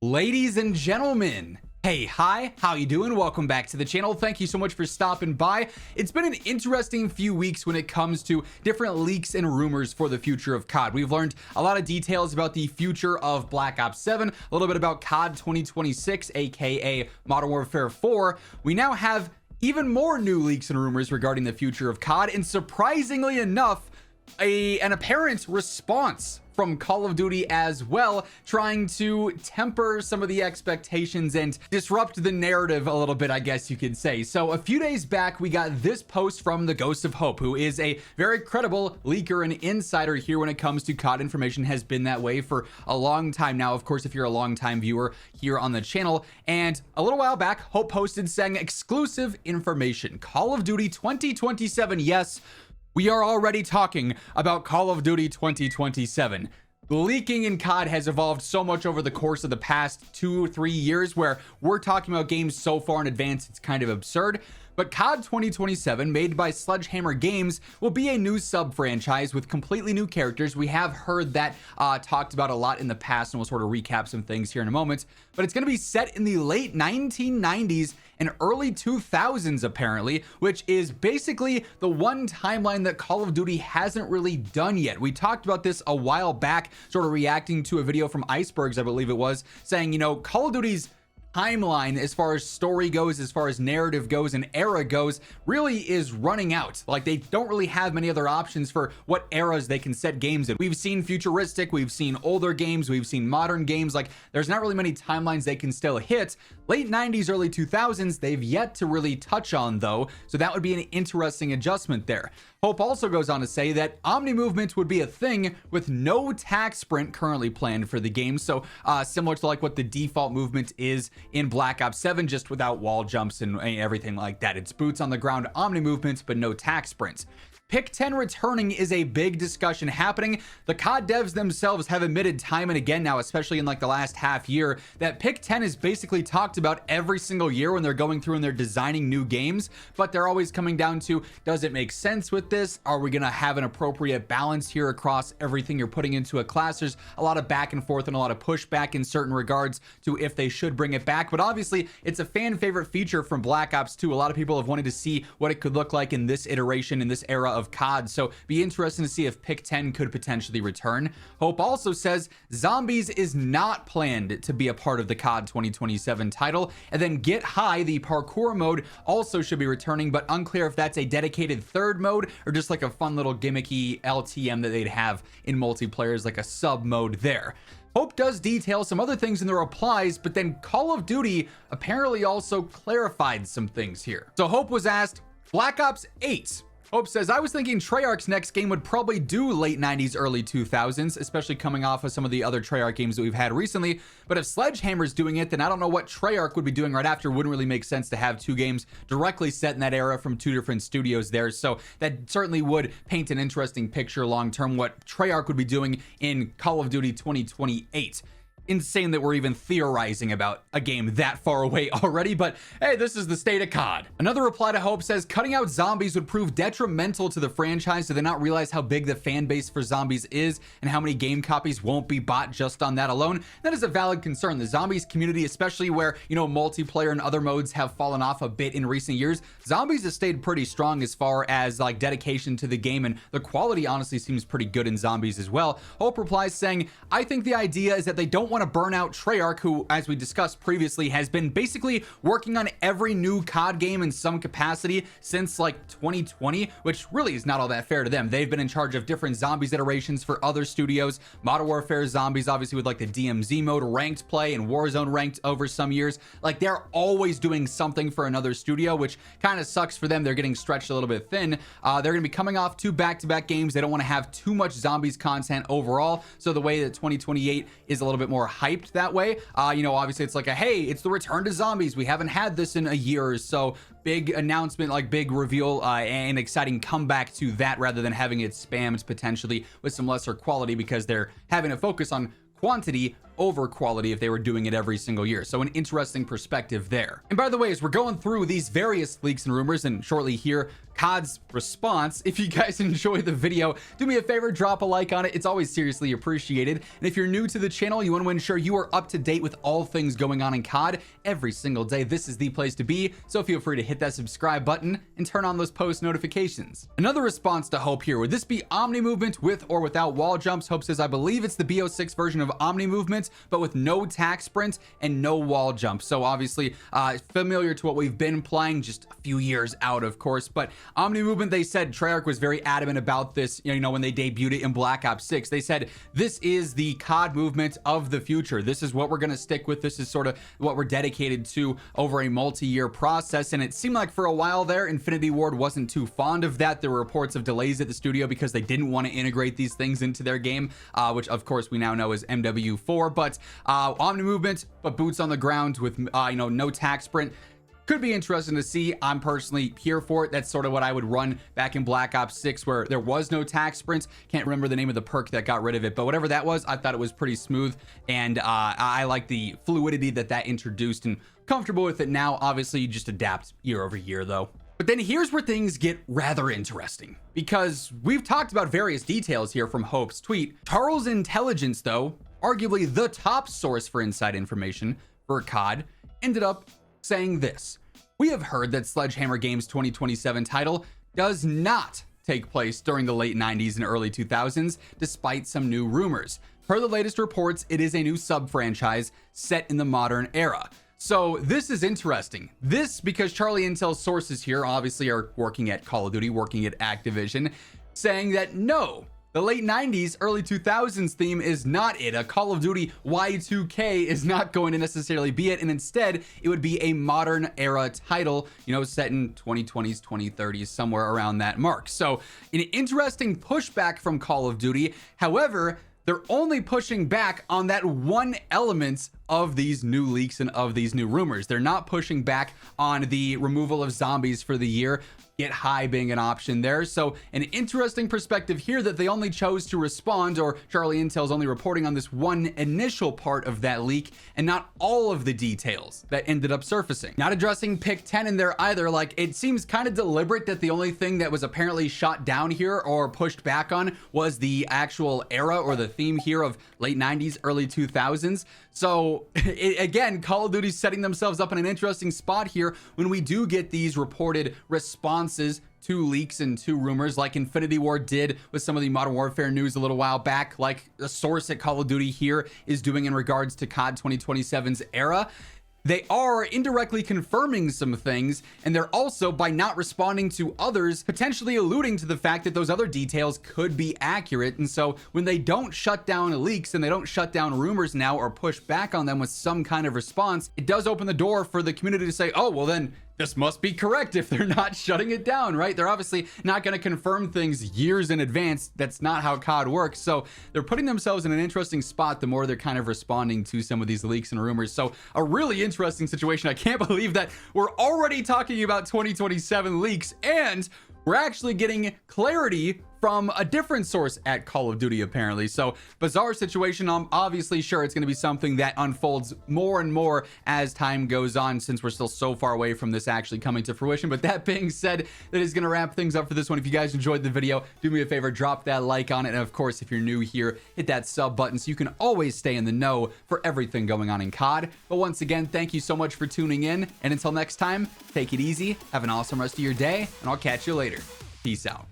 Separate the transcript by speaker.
Speaker 1: Ladies and gentlemen, hey, hi, how you doing? Welcome back to the channel. Thank you so much for stopping by. It's been an interesting few weeks when it comes to different leaks and rumors for the future of COD. We've learned a lot of details about the future of Black Ops 7, a little bit about COD 2026, aka Modern Warfare 4. We now have even more new leaks and rumors regarding the future of COD, and surprisingly enough, an apparent response from Call of Duty as well, trying to temper some of the expectations and disrupt the narrative a little bit, I guess you could say. So a few days back, we got this post from the Ghost of Hope, who is a very credible leaker and insider here when it comes to COD information, has been that way for a long time now, of course, if you're a long-time viewer here on the channel. And a little while back, Hope posted saying, exclusive information, Call of Duty 2027, yes, we are already talking about Call of Duty 2027. Leaking in COD has evolved so much over the course of the past 2 or 3 years, where we're talking about games so far in advance it's kind of absurd. But COD 2027, made by Sledgehammer Games, will be a new sub-franchise with completely new characters. We have heard that talked about a lot in the past, and we'll sort of recap some things here in a moment. But it's going to be set in the late 1990s and early 2000s, apparently, which is basically the one timeline that Call of Duty hasn't really done yet. We talked about this a while back, sort of reacting to a video from Icebergs, I believe it was, saying, you know, Call of Duty's timeline as far as story goes, as far as narrative goes and era goes, really is running out. Like, they don't really have many other options for what eras they can set games in. We've seen futuristic, we've seen older games, we've seen modern games. Like, there's not really many timelines they can still hit. Late 90s, early 2000s, they've yet to really touch on, though, so that would be an interesting adjustment there. Hope also goes on to say that Omni movement would be a thing with no tac sprint currently planned for the game, so similar to like what the default movement is in Black Ops 7, just without wall jumps and everything like that. It's boots on the ground Omni movement, but no tac sprints. Pick 10 returning is a big discussion happening. The COD devs themselves have admitted time and again now, especially in like the last half year, that Pick 10 is basically talked about every single year when they're going through and they're designing new games, but they're always coming down to, does it make sense with this? Are we gonna have an appropriate balance here across everything you're putting into a class? There's a lot of back and forth and a lot of pushback in certain regards to if they should bring it back, but obviously it's a fan favorite feature from Black Ops 2. A lot of people have wanted to see what it could look like in this iteration, in this era of COD, so be interesting to see if Pick 10 could potentially return. Hope also says Zombies is not planned to be a part of the COD 2027 title, and then Get High, the parkour mode, also should be returning, but unclear if that's a dedicated third mode or just like a fun little gimmicky LTM that they'd have in multiplayer, like a sub mode there. Hope does detail some other things in the replies, but then Call of Duty apparently also clarified some things here. So Hope was asked, Black Ops 8. Hope says, I was thinking Treyarch's next game would probably do late 90s, early 2000s, especially coming off of some of the other Treyarch games that we've had recently. But if Sledgehammer's doing it, then I don't know what Treyarch would be doing right after. Wouldn't really make sense to have two games directly set in that era from two different studios there. So that certainly would paint an interesting picture long term what Treyarch would be doing in Call of Duty 2028. Insane that we're even theorizing about a game that far away already, but hey, this is the state of COD. Another reply to Hope says, cutting out zombies would prove detrimental to the franchise. Do they not realize how big the fan base for zombies is and how many game copies won't be bought just on that alone? That is a valid concern. The zombies community, especially where, you know, multiplayer and other modes have fallen off a bit in recent years, zombies has stayed pretty strong as far as like dedication to the game, and the quality honestly seems pretty good in zombies as well. Hope replies saying, I think the idea is that they don't want to burn out Treyarch, who, as we discussed previously, has been basically working on every new COD game in some capacity since like 2020, which really is not all that fair to them. They've been in charge of different zombies iterations for other studios. Modern Warfare zombies, obviously, with like the DMZ mode, ranked play, and Warzone ranked over some years. Like, they're always doing something for another studio, which kind of sucks for them. They're getting stretched a little bit thin. They're going to be coming off 2 back-to-back games. They don't want to have too much zombies content overall, so the way that 2028 is a little bit more hyped that way. You know, obviously it's like a, hey, it's the return to zombies. We haven't had this in a year or so. Big announcement, like big reveal, and exciting comeback to that rather than having it spammed potentially with some lesser quality, because they're having to focus on quantity over quality if they were doing it every single year. So an interesting perspective there. And by the way, as we're going through these various leaks and rumors and shortly here COD's response, if you guys enjoy the video, do me a favor, drop a like on it. It's always seriously appreciated. And if you're new to the channel, you want to ensure you are up to date with all things going on in COD every single day, this is the place to be. So feel free to hit that subscribe button and turn on those post notifications. Another response to Hope here, would this be Omni movement with or without wall jumps? Hope says, I believe it's the BO6 version of Omni movement, but with no tack sprint and no wall jump. So obviously familiar to what we've been playing, just a few years out, of course. But Omni movement, they said Treyarch was very adamant about this, you know, when they debuted it in Black Ops 6. They said this is the COD movement of the future. This is what we're going to stick with. This is sort of what we're dedicated to over a multi-year process. And it seemed like for a while there, Infinity Ward wasn't too fond of that. There were reports of delays at the studio because they didn't want to integrate these things into their game, which of course we now know is MW4. But Omni movement, but boots on the ground with you know, no tack sprint. Could be interesting to see. I'm personally here for it. That's sort of what I would run back in Black Ops 6, where there was no tack sprints. Can't remember the name of the perk that got rid of it, but whatever that was, I thought it was pretty smooth, and I like the fluidity that introduced, and comfortable with it now. Obviously, you just adapt year over year, though. But then here's where things get rather interesting, because we've talked about various details here from Hope's tweet. Charles Intelligence, though, arguably the top source for inside information for COD, ended up saying this: we have heard that Sledgehammer Games' 2027 title does not take place during the late 90s and early 2000s, despite some new rumors. Per the latest reports, it is a new sub-franchise set in the modern era. So this is interesting. This because Charlie Intel's sources here obviously are working at Call of Duty, working at Activision, saying that no, the late 90s, early 2000s theme is not it. A Call of Duty Y2K is not going to necessarily be it, and instead it would be a modern era title, you know, set in 2020s, 2030s, somewhere around that mark. So an interesting pushback from Call of Duty. However, they're only pushing back on that one element of these new leaks and of these new rumors. They're not pushing back on the removal of zombies for the year, Get High being an option there. So an interesting perspective here that they only chose to respond, or Charlie Intel's only reporting on this one initial part of that leak and not all of the details that ended up surfacing. Not addressing pick 10 in there either. Like, it seems kind of deliberate that the only thing that was apparently shot down here or pushed back on was the actual era or the theme here of late 90s, early 2000s. So again, Call of Duty's setting themselves up in an interesting spot here when we do get these reported responses to leaks and to rumors, like Infinity Ward did with some of the Modern Warfare news a little while back, like a source at Call of Duty here is doing in regards to COD 2027's era. They are indirectly confirming some things, and they're also, by not responding to others, potentially alluding to the fact that those other details could be accurate. And so when they don't shut down leaks and they don't shut down rumors now or push back on them with some kind of response, it does open the door for the community to say, oh, well then this must be correct if they're not shutting it down, right? They're obviously not going to confirm things years in advance. That's not how COD works. So they're putting themselves in an interesting spot the more they're kind of responding to some of these leaks and rumors. So a really interesting situation. I can't believe that we're already talking about 2027 leaks, and we're actually getting clarity from a different source at Call of Duty, apparently. So bizarre situation. I'm obviously sure it's going to be something that unfolds more and more as time goes on, since we're still so far away from this actually coming to fruition. But that being said, that is going to wrap things up for this one. If you guys enjoyed the video, do me a favor, drop that like on it. And of course, if you're new here, hit that sub button so you can always stay in the know for everything going on in COD. But once again, thank you so much for tuning in. And until next time, take it easy, have an awesome rest of your day, and I'll catch you later. Peace out.